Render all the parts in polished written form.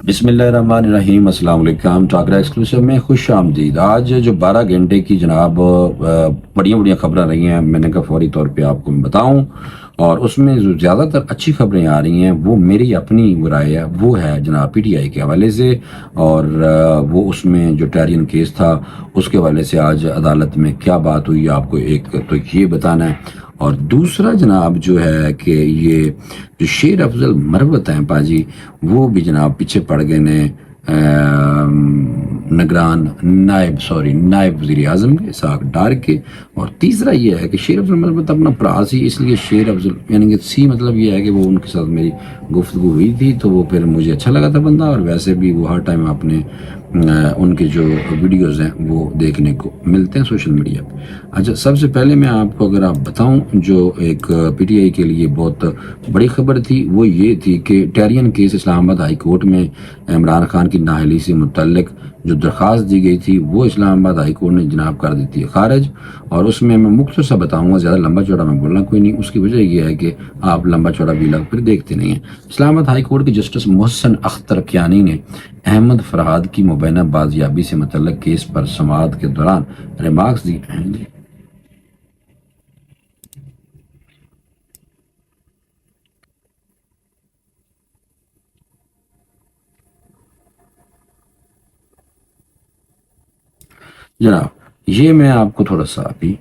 بسم اللہ الرحمن الرحیم۔ السلام علیکم۔ ٹاکرا ایکسکلوسیو میں خوش آمدید۔ آج جو 12 گھنٹے کی جناب بڑی خبریں رہی ہیں، میں نے کہا فوری طور پہ آپ کو میں بتاؤں، اور اس میں جو زیادہ تر اچھی خبریں آ رہی ہیں وہ میری اپنی رائے ہے، وہ ہے جناب پی ٹی آئی کے حوالے سے، اور وہ اس میں جو ٹیرین کیس تھا اس کے حوالے سے آج عدالت میں کیا بات ہوئی آپ کو ایک تو یہ بتانا ہے، اور دوسرا جناب جو ہے کہ یہ جو شیر افضل مروت ہیں پاجی، وہ بھی جناب پیچھے پڑ گئے نے نائب وزیر اعظم کے اسحاق ڈار کے۔ اور تیسرا یہ ہے کہ شیر افضل مروت اپنا پراس ہی، اس لیے شیر افضل یعنی کہ سی مطلب یہ ہے کہ وہ ان کے ساتھ میری گفتگو ہوئی تھی تو وہ پھر مجھے اچھا لگا تھا بندہ، اور ویسے بھی وہ ہر ٹائم اپنے ان کے جو ویڈیوز ہیں وہ دیکھنے کو ملتے ہیں سوشل میڈیا پہ۔ اچھا، سب سے پہلے میں آپ کو اگر آپ بتاؤں جو ایک پی ٹی آئی کے لیے بہت بڑی خبر تھی وہ یہ تھی کہ ٹیرین کیس اسلام آباد ہائی کورٹ میں عمران خان کی نااہلی سے متعلق جو درخواست دی گئی تھی وہ اسلام آباد ہائی کورٹ نے جناب کر دی تھی خارج، اور اس میں مختصر سا بتاؤں گا، زیادہ لمبا چوڑا میں بولنا کوئی نہیں، اس کی وجہ یہ ہے کہ آپ لمبا چوڑا ویلاگ پھر دیکھتے نہیں ہیں۔ اسلام آباد ہائی کورٹ کے جسٹس محسن اختر کیانی نے احمد فرحاد کی مبینہ بازیابی سے متعلق کیس پر سماعت کے دوران ریمارکس دی ہیں۔ جناب یہ میں آپ کو تھوڑا سا ابھی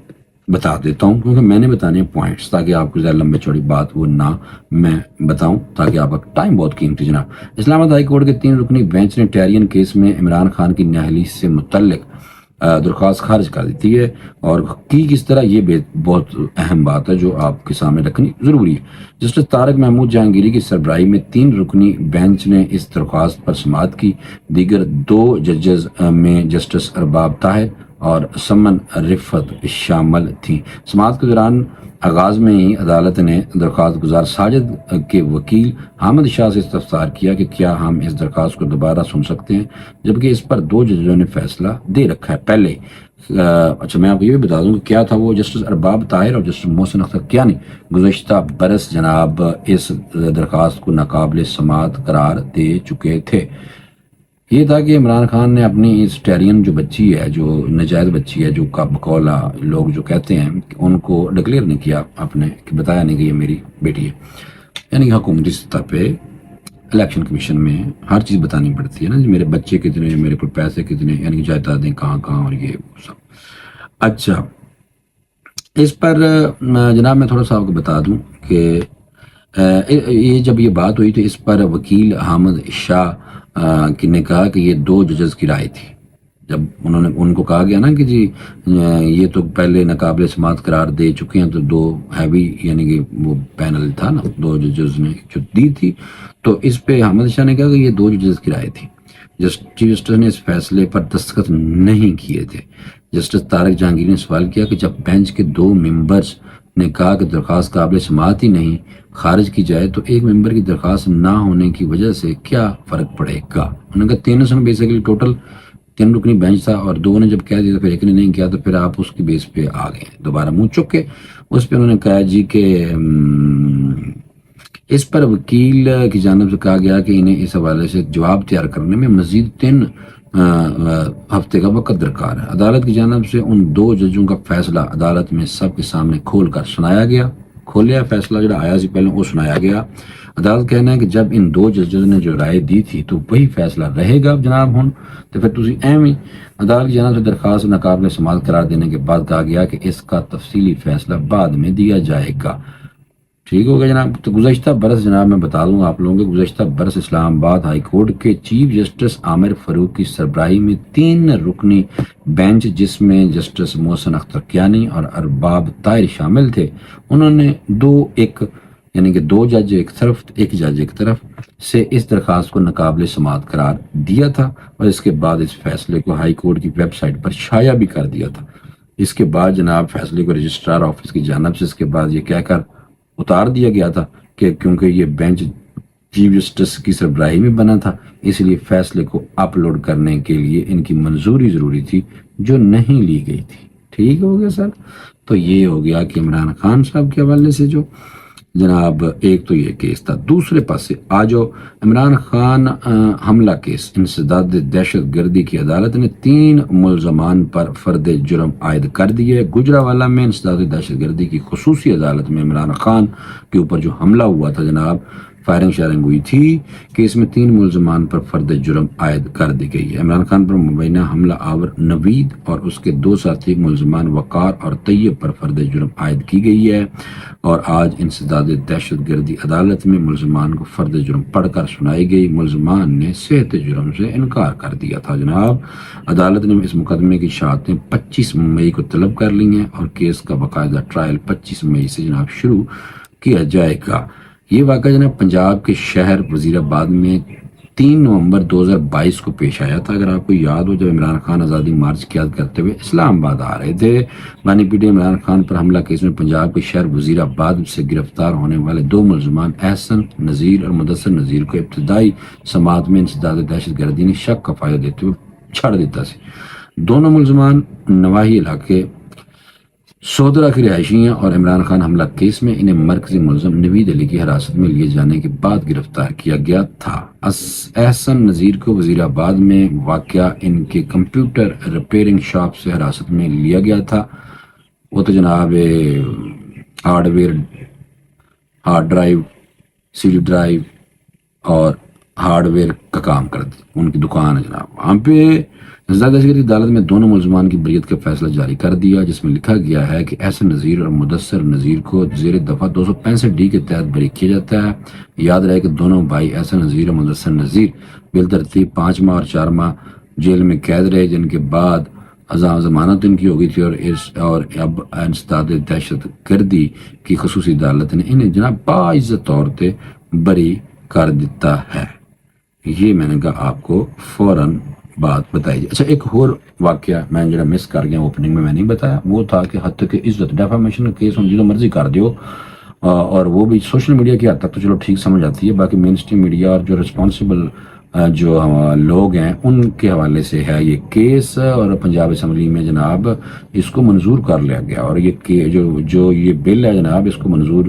بتا دیتا ہوں، کیونکہ میں نے بتانے پوائنٹس تاکہ آپ کو زیادہ لمبے چوڑی بات وہ نہ میں بتاؤں، تاکہ آپ کا ٹائم بہت قیمتی۔ جناب اسلام آباد ہائی کورٹ کے 3 رکنی بینچ نے ٹیرین کیس میں عمران خان کی نااہلی سے متعلق درخواست خارج کر دیتی ہے، اور کی کس طرح یہ بہت اہم بات ہے جو آپ کے سامنے رکھنی ضروری ہے۔ جسٹس طارق محمود جہانگیری کی سربراہی میں 3 رکنی بینچ نے اس درخواست پر سماعت کی۔ دیگر 2 ججز میں جسٹس ارباب طاہر اور سمن رفت شامل تھیں۔ سماعت کے دوران آغاز میں ہی عدالت نے درخواست گزار ساجد کے وکیل حامد شاہ سے استفسار کیا کہ کیا ہم اس درخواست کو دوبارہ سن سکتے ہیں، جبکہ اس پر 2 ججوں نے فیصلہ دے رکھا ہے پہلے۔ اچھا، میں آپ کو یہ بھی بتا دوں کہ کیا تھا وہ جسٹس ارباب طاہر اور جسٹس محسن اختر کیانی گزشتہ برس جناب اس درخواست کو ناقابل سماعت قرار دے چکے تھے۔ یہ تھا کہ عمران خان نے اپنی اس ٹیرین جو بچی ہے، جو ناجائز بچی ہے، جو بقولا لوگ جو کہتے ہیں، ان کو ڈکلیئر نہیں کیا، آپ نے کہ بتایا نہیں کہ یہ میری بیٹی ہے، یعنی کہ حکومتی سطح پہ الیکشن کمیشن میں ہر چیز بتانی پڑتی ہے نا، میرے بچے کتنے، میرے کو پیسے کتنے، یعنی کہ جائیدادیں کہاں کہاں، اور یہ سب۔ اچھا، اس پر جناب میں تھوڑا سا آپ کو بتا دوں کہ یہ جب یہ بات ہوئی تو اس پر وکیل حامد شاہ نے کہا کہ یہ 2 ججز کی رائے تھی۔ جب ان کو کہا گیا نا کہ جی یہ تو پہلے ناقابل سماعت قرار دے چکے ہیں، تو 2 ہیوی یعنی کہ وہ پینل تھا نا، 2 ججز نے جو دی تھی، تو اس پہ حامد شاہ نے کہا کہ یہ 2 ججز کی رائے تھی۔ چیف جسٹس نے اس فیصلے پر دستخط نہیں کیے تھے۔ جسٹس طارق جہانگیر نے سوال کیا کہ جب بینچ کے 2 ممبرز نے کہا کہ درخواست قابل سماعت ہی نہیں، خارج کی جائے، تو ایک ممبر کی درخواست نہ ہونے کی وجہ سے کیا فرق پڑے گا؟ انہوں نے کہا 3 سے بیسیکلی ٹوٹل 3 رکنی بینچ تھا، اور 2 نے جب کہہ دیا تو پھر ایک نے نہیں کیا، تو پھر آپ اس کی بیس پہ آ گئے دوبارہ منہ چک کے۔ اس پہ انہوں نے کہا جی کہ اس پر وکیل کی جانب سے کہا گیا کہ انہیں اس حوالے سے جواب تیار کرنے میں مزید 3 ہفتے کا وقت درکار ہے۔ عدالت کی جانب سے ان 2 ججوں کا فیصلہ عدالت میں سب کے سامنے کھول کر سنایا گیا، کھولیا فیصلہ جو آیا سے پہلے وہ سنایا گیا۔ عدالت کہنا ہے کہ جب ان 2 ججز نے جو رائے دی تھی تو وہی فیصلہ رہے گا جناب ہن، تو پھر تسی اہم ہی۔ عدالت کی جانب سے درخواست ناقابل سماعت قرار دینے کے بعد کہا گیا کہ اس کا تفصیلی فیصلہ بعد میں دیا جائے گا۔ ٹھیک ہوگا جناب۔ تو گزشتہ برس جناب میں بتا دوں آپ لوگوں کے، گزشتہ برس اسلام آباد ہائی کورٹ کے چیف جسٹس عامر فاروق کی سربراہی میں 3 رکنی بینچ، جس میں جسٹس محسن اختر کیانی اور ارباب طاہر شامل تھے، انہوں نے 2-1 یعنی کہ 2 جج ایک طرف، 1 جج ایک طرف سے اس درخواست کو ناقابل سماعت قرار دیا تھا، اور اس کے بعد اس فیصلے کو ہائی کورٹ کی ویب سائٹ پر شائع بھی کر دیا تھا۔ اس کے بعد جناب فیصلے کو رجسٹرار آفس کی جانب سے اس کے بعد یہ کہہ کر اتار دیا گیا تھا کہ کیونکہ یہ بینچ چیف جسٹس کی سربراہی میں بنا تھا، اس لیے فیصلے کو اپلوڈ کرنے کے لیے ان کی منظوری ضروری تھی، جو نہیں لی گئی تھی۔ ٹھیک ہو گیا سر؟ تو یہ ہو گیا کہ عمران خان صاحب کے حوالے سے جو جناب ایک تو یہ کیس تھا. دوسرے پاسے آجو عمران خان حملہ کیس انسداد دہشت گردی کی عدالت نے 3 ملزمان پر فرد جرم عائد کر دیے. گجرانوالہ میں انسداد دہشت گردی کی خصوصی عدالت میں عمران خان کے اوپر جو حملہ ہوا تھا جناب، فائرنگ شائرنگ ہوئی تھی، کیس میں 3 ملزمان پر فرد جرم عائد کر دی گئی ہے. عمران خان پر مبینہ حملہ آور نوید اور اس کے 2 ساتھی ملزمان وقار اور طیب پر فرد جرم عائد کی گئی ہے، اور آج انسداد دہشت گردی عدالت میں ملزمان کو فرد جرم پڑھ کر سنائی گئی. ملزمان نے صحت جرم سے انکار کر دیا تھا جناب. عدالت نے اس مقدمے کی شہادتیں 25 مئی کو طلب کر لی ہیں اور کیس کا باقاعدہ ٹرائل 25 مئی سے جناب شروع کیا جائے گا. یہ واقعہ جناب پنجاب کے شہر وزیر آباد میں 3 نومبر 2022 کو پیش آیا تھا. اگر آپ کو یاد ہو، جب عمران خان آزادی مارچ کی یاد کرتے ہوئے اسلام آباد آ رہے تھے، بانی پی ٹی عمران خان پر حملہ کیس میں پنجاب کے شہر وزیر آباد سے گرفتار ہونے والے 2 ملزمان احسن نذیر اور مدثر نذیر کو ابتدائی سماعت میں انسداد دہشت گردی نے شک کا فائدہ دیتے ہوئے چھڑ دیتا سی. دونوں ملزمان نواحی علاقے سودرا کی رہائشی ہیں اور عمران خان حملہ کیس میں انہیں مرکزی ملزم نوید علی کی حراست میں لیے جانے کے بعد گرفتار کیا گیا تھا. احسن نذیر کو وزیر آباد میں واقع ان کے کمپیوٹر ریپیئرنگ شاپ سے حراست میں لیا گیا تھا. وہ تو جناب hard drive, C D drive اور ہارڈ ویئر کا کام کرتے، ان کی دکان ہے جناب. وہاں پہ دہشت گردی عدالت میں دونوں ملزمان کی بریت کا فیصلہ جاری کر دیا، جس میں لکھا گیا ہے کہ احسن نذیر اور مدثر نذیر کو زیر دفعہ 265 کے تحت بری کیا جاتا ہے. یاد رہے کہ دونوں بھائی احسن نذیر اور مدثر نذیر بالترتیب 5 ماہ اور 4 ماہ جیل میں قید رہے، جن کے بعد ضمانت ان کی ہو گئی تھی، اور اب انسداد دہشت گردی کی خصوصی عدالت نے انہیں جناب باعزت طور پہ بری کر دیتا ہے. یہ میں نے کہا آپ کو فوراً بات بتائی جائے. اچھا، ایک اور واقعہ میں جڑا مس کر گیا اوپننگ میں نہیں بتایا، وہ تھا کہ حد کی عزت ڈیفامیشن کیس ہم جو مرضی کر دیو، اور وہ بھی سوشل میڈیا کی حد تک تو چلو ٹھیک سمجھ آتی ہے، باقی مین اسٹریم میڈیا اور جو رسپانسبل جو لوگ ہیں ان کے حوالے سے ہے یہ کیس. اور پنجاب اسمبلی میں جناب اس کو منظور کر لیا گیا، اور یہ جو یہ بل ہے جناب، اس کو منظور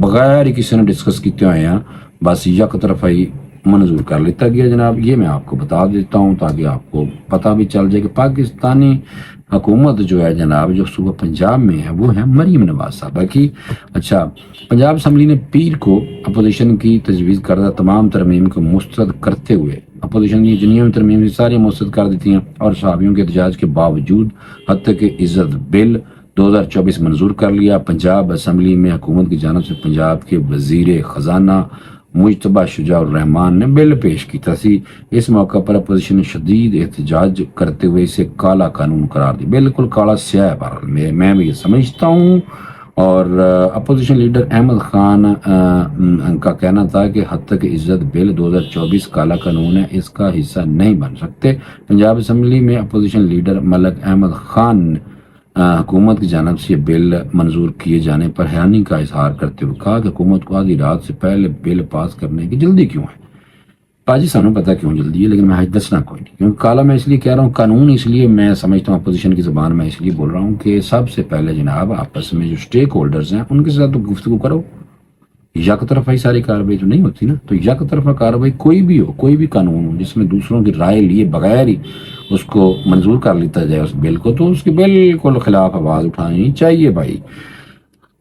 بغیر کسی نے ڈسکس کیتے ہوئے ہیں، بس یک طرفہ ہی منظور کر لیتا گیا جناب. یہ میں آپ کو بتا دیتا ہوں تاکہ آپ کو پتہ بھی چل جائے کہ پاکستانی حکومت جو ہے جناب، جو صوبہ پنجاب میں ہے، وہ ہے مریم نواز صاحبہ کی. اچھا، پنجاب اسمبلی نے پیر کو اپوزیشن کی تجویز کردہ تمام ترمیم کو مسترد کرتے ہوئے اپوزیشن کی جنہیں ترمیم ساری مسترد کر دیتی ہیں، اور صحافیوں کے احتجاج کے باوجود حد کی عزت بل 2024 منظور کر لیا. پنجاب اسمبلی میں حکومت کی جانب سے پنجاب کے وزیر خزانہ مجتبیٰ شجاع الرحمان نے بل پیش کیا سی. اس موقع پر اپوزیشن نے شدید احتجاج کرتے ہوئے اسے کالا قانون قرار دی. بالکل کالا سیاہ ہے، میں بھی یہ سمجھتا ہوں. اور اپوزیشن لیڈر احمد خان کا کہنا تھا کہ حد تک عزت بل 2024 کالا قانون ہے، اس کا حصہ نہیں بن سکتے. پنجاب اسمبلی میں اپوزیشن لیڈر ملک احمد خان حکومت کی جانب سے یہ بل منظور کیے جانے پر حیرانی کا اظہار کرتے ہوئے کہا کہ حکومت کو آدھی رات سے پہلے بل پاس کرنے کی جلدی کیوں ہے. پاجی سانوں پتہ کیوں جلدی ہے، لیکن میں آج دسنا کوئی نہیں، کیونکہ کالا میں اس لیے کہہ رہا ہوں، قانون اس لیے میں سمجھتا ہوں اپوزیشن کی زبان میں اس لیے بول رہا ہوں کہ سب سے پہلے جناب آپس میں جو سٹیک ہولڈرز ہیں ان کے ساتھ تو گفتگو کرو. یک طرفہ ہی ساری کارروائی تو نہیں ہوتی نا، تو یک طرفہ کارروائی کوئی بھی ہو، کوئی بھی قانون ہو جس میں دوسروں کی رائے لیے بغیر ہی اس کو منظور کر لیتا جائے اس بل کو، تو اس کے بالکل خلاف آواز اٹھانی چاہیے بھائی.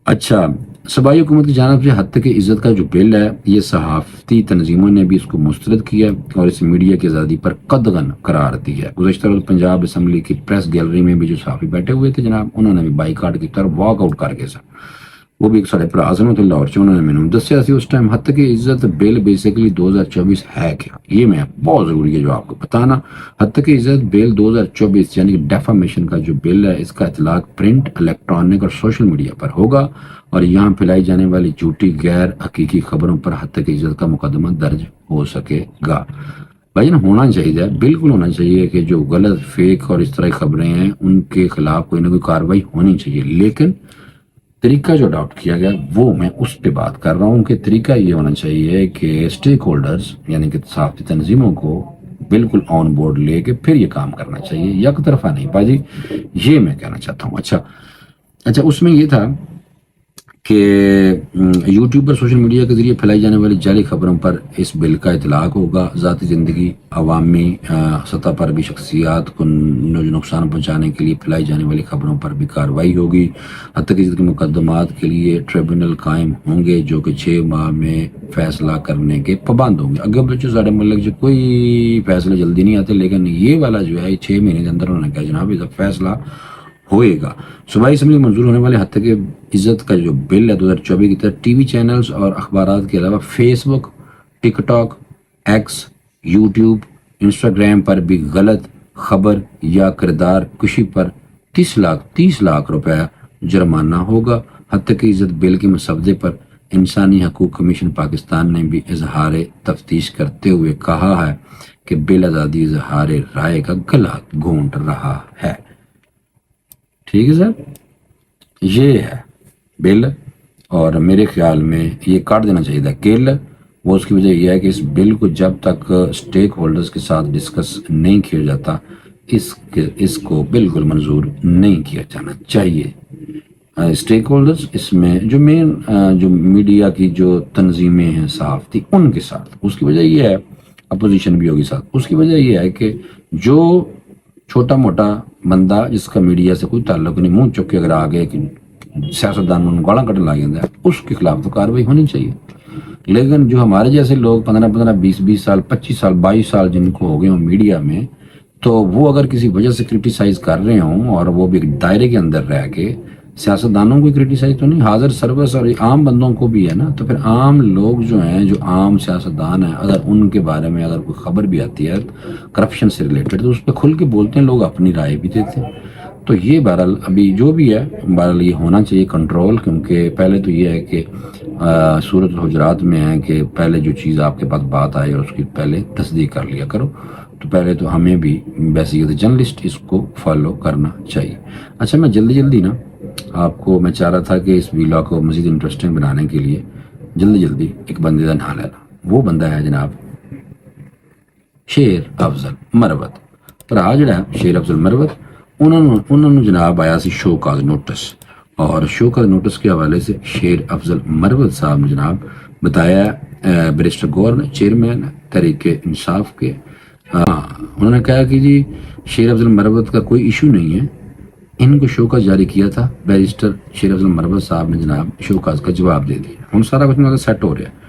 اچھا، صوبائی حکومت کی جانب سے حد کی عزت کا جو بل ہے، یہ صحافتی تنظیموں نے بھی اس کو مسترد کیا اور اس میڈیا کی آزادی پر قدغن قرار دی ہے. گزشتہ روز پنجاب اسمبلی کی پریس گیلری میں بھی جو صحافی بیٹھے ہوئے تھے جناب، انہوں نے بھی بائیکاٹ کی طرف واک آؤٹ کر کے وہ بھی ایک سارے پر عظمت اللہ اور انہوں نے میں نے دسیا سی اس ٹائم حد کی عزت بل بیسیکلی 2024 ہے کیا. یہ میں بہت ضروری ہے جو آپ کو بتانا. حد کی عزت بل 2024 یعنی کہ ڈیفامیشن کا جو بل ہے، اس کا اطلاق پرنٹ، الیکٹرانک اور سوشل میڈیا پر ہوگا، اور یہاں پھیلائی جانے والی جھوٹی غیر حقیقی خبروں پر حد کی عزت کا مقدمہ درج ہو سکے گا. بھائی نا، ہونا چاہیے، بالکل ہونا چاہیے کہ جو غلط فیک اور اس طرح کی خبریں ہیں ان کے خلاف کوئی نہ کوئی کارروائی ہونی چاہیے. لیکن طریقہ جو اڈاپٹ کیا گیا وہ میں اس پہ بات کر رہا ہوں کہ طریقہ یہ ہونا چاہیے کہ اسٹیک ہولڈرز یعنی کہ صحافتی تنظیموں کو بالکل آن بورڈ لے کے پھر یہ کام کرنا چاہیے، یک طرفہ نہیں. باجی یہ میں کہنا چاہتا ہوں. اچھا، اس میں یہ تھا کہ یوٹیوب پر سوشل میڈیا کے ذریعے پھیلائی جانے والی جعلی خبروں پر اس بل کا اطلاق ہوگا. ذاتی زندگی عوامی سطح پر بھی شخصیات کو نقصان پہنچانے کے لیے پھیلائی جانے والی خبروں پر بھی کارروائی ہوگی. حتی کہ کے مقدمات کے لیے ٹریبونل قائم ہوں گے جو کہ 6 ماہ میں فیصلہ کرنے کے پابند ہوں گے. اگر بچوں ساڑھے ملک جو کوئی فیصلے جلدی نہیں آتے، لیکن یہ والا جو ہے 6 مہینے کے اندر انہوں نے کہا جناب یہ فیصلہ ہوئے گا. صوبائی اسمبلی منظور ہونے والے حتی کہ عزت کا جو بل ہے 2024 کی طرح ٹی وی چینلز اور اخبارات کے علاوہ فیس بک، ٹک ٹاک، ایکس، یوٹیوب، انسٹاگرام پر بھی غلط خبر یا کردار کشی پر 30 لاکھ روپے جرمانہ ہوگا. حتی کہ عزت بل کے مسودے پر انسانی حقوق کمیشن پاکستان نے بھی اظہار تفتیش کرتے ہوئے کہا ہے کہ بل آزادی اظہار رائے کا گلا گھونٹ رہا ہے. ٹھیک ہے سر، یہ ہے بل، اور میرے خیال میں یہ کاٹ دینا چاہیے تھا کل. وہ اس کی وجہ یہ ہے کہ اس بل کو جب تک سٹیک ہولڈرز کے ساتھ ڈسکس نہیں کیا جاتا اس کو بالکل منظور نہیں کیا جانا چاہیے. سٹیک ہولڈرز اس میں جو مین جو میڈیا کی جو تنظیمیں ہیں صحافتی ان کے ساتھ، اس کی وجہ یہ ہے اپوزیشن بھی ہوگی ساتھ. اس کی وجہ یہ ہے کہ جو چھوٹا موٹا بندہ جس کا میڈیا سے کوئی تعلق نہیں، منہ چک کے اگر آگے کہ سیاستدان میں گاڑاں کٹن لگ جاتا ہے، اس کے خلاف تو کارروائی ہونی چاہیے. لیکن جو ہمارے جیسے لوگ 15 20 سال 25 سال 22 سال جن کو ہو گئے ہوں میڈیا میں، تو وہ اگر کسی وجہ سے کرٹیسائز کر رہے ہوں اور وہ بھی ایک دائرے کے اندر رہ کے، سیاستدانوں کو کرٹیسائز تو نہیں، حاضر سروس اور عام بندوں کو بھی ہے نا. تو پھر عام لوگ جو ہیں، جو عام سیاستدان ہیں، اگر ان کے بارے میں اگر کوئی خبر بھی آتی ہے کرپشن سے ریلیٹڈ تو اس پہ کھل کے بولتے ہیں لوگ، اپنی رائے بھی دیتے ہیں. تو یہ بہرحال ابھی جو بھی ہے بہرحال یہ ہونا چاہیے کنٹرول. کیونکہ پہلے تو یہ ہے کہ صورت الحجرات میں ہے کہ پہلے جو چیز آپ کے پاس بات آئے اور اس کی پہلے تصدیق کر لیا کرو. تو پہلے تو ہمیں بھی بیسیکلی جرنلسٹ اس کو فالو کرنا چاہیے. اچھا، میں جلدی نا آپ کو میں چاہ رہا تھا کہ اس ویلاگ کو مزید انٹرسٹنگ بنانے کے لیے جلدی ایک بندے کا نام لینا. وہ بندہ ہے جناب شیر افضل مروت. پر آج جڑا شیر افضل مروت انہوں نے جناب آیا سی شو کاز نوٹس، اور شو کاز نوٹس کے حوالے سے شیر افضل مروت صاحب نے جناب بتایا بیرسٹر گور نے، چیئرمین تحریک انصاف کے. انہوں نے کہا کہ جی شیر افضل مروت کا کوئی ایشو نہیں ہے، ان کو شو کاز جاری کیا تھا. بیرسٹر شیر افضل مروت صاحب نے جناب شو کاز کا جواب دے دیا. ہم سارا کچھ سیٹ ہو رہا ہے.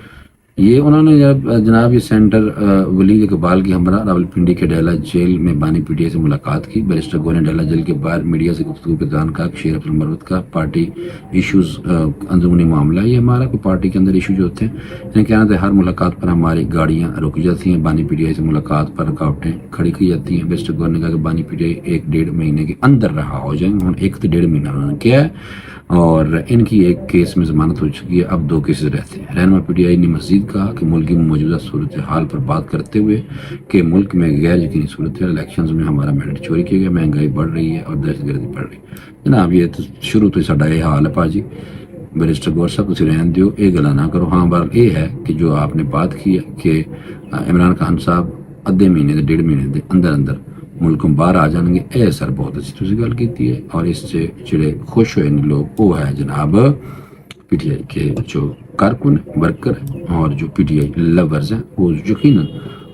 یہ انہوں نے جناب یہ سینٹر ولی اقبال کی ہمراہ راولپنڈی کے ڈیلا جیل میں بانی پی ٹی آئی سے ملاقات کی. بیرسٹر گور نے ڈیلا جیل کے باہر میڈیا سے گفتگو کے دوران کہا کہ شیر افضل مروت کا پارٹی ایشوز اندرونی معاملہ ہے. یہ ہمارا کوئی پارٹی کے اندر ایشو جو ہوتے ہیں انہیں کہنا تھا ہر ملاقات پر ہماری گاڑیاں روکی جاتی ہیں، بانی پی ٹی آئی سے ملاقات پر رکاوٹیں کھڑی کی جاتی ہیں. بیرسٹر گور نے کہا کہ بانی پی ٹی آئی 1-1.5 مہینے کے اندر رہا ہو جائیں. 1 سے 1.5 مہینہ انہوں نے کیا ہے، اور ان کی ایک کیس میں ضمانت ہو چکی ہے، اب 2 کیسز رہتے ہیں. رہنما پی ٹی آئی نے مزید کہا کہ ملک کی موجودہ صورتحال پر بات کرتے ہوئے کہ ملک میں غیر یقینی صورتحال، الیکشنز میں ہمارا مینڈیٹ چوری کیا گیا، مہنگائی بڑھ رہی ہے اور دہشت گردی بڑھ رہی ہے. جناب یہ تو شروع تو ساڈا یہ حال ہے پاجی. بیرسٹر گور صاحب تسی رہن دیو، یہ گلا نہ کرو. ہاں بہرحال یہ ہے کہ جو آپ نے بات کی ہے کہ عمران خان صاحب ادھے مہینے سے 1.5 مہینے کے اندر ملکوں باہر آ جان گے. اے سر بہت اچھی تسی گل کیتی ہے، اور اس سے جڑے خوش ہوئے لوگ وہ ہے جناب پی ٹی آئی کے جو کارکن ورکر اور جو پی ٹی آئی لورز ہیں، وہ یقیناً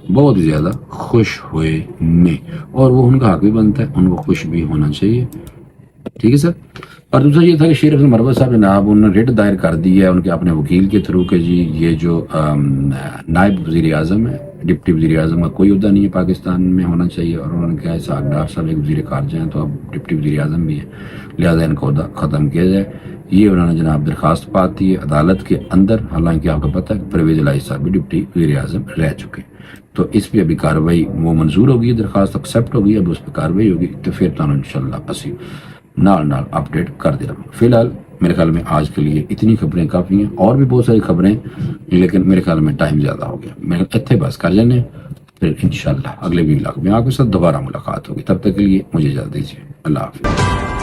بہت زیادہ خوش ہوئے نے، اور وہ ان کا حق بھی بنتا ہے، ان کو خوش بھی ہونا چاہیے. ٹھیک ہے سر. اور دوسرا یہ تھا کہ شیر افضل مروت صاحب جناب انہوں نے ریٹ دائر کر دی ہے ان کے اپنے وکیل کے تھرو کہ جی یہ جو نائب وزیر اعظم ہے، ڈپٹی وزیر اعظم کا کوئی عہدہ نہیں ہے پاکستان میں ہونا چاہیے. اور انہوں نے کہا ڈاکٹر صاحب ایک وزیر خارجہ ہیں تو اب ڈپٹی وزیر اعظم بھی ہیں، لہٰذا ان کا عہدہ ختم کیا جائے. یہ انہوں نے جناب درخواست پاتی ہے عدالت کے اندر. حالانکہ آپ کو پتہ ہے کہ پرویز الہی صاحب بھی ڈپٹی وزیر اعظم رہ چکے، تو اس پہ ابھی کارروائی وہ منظور ہوگی، درخواست ایکسیپٹ ہوگی، اب اس پہ کارروائی ہوگی. تو پھر تو انشاءاللہ اسی نال اپڈیٹ کر دے رہا ہوں. فی الحال میرے خیال میں آج کے لیے اتنی خبریں کافی ہیں، اور بھی بہت ساری خبریں، لیکن میرے خیال میں ٹائم زیادہ ہو گیا. میں اتنے بس کر لینے، پھر انشاءاللہ اگلے ویلاگ میں آپ کے ساتھ دوبارہ ملاقات ہوگی. تب تک کے لیے مجھے اجازت دیجیے. اللہ حافظ.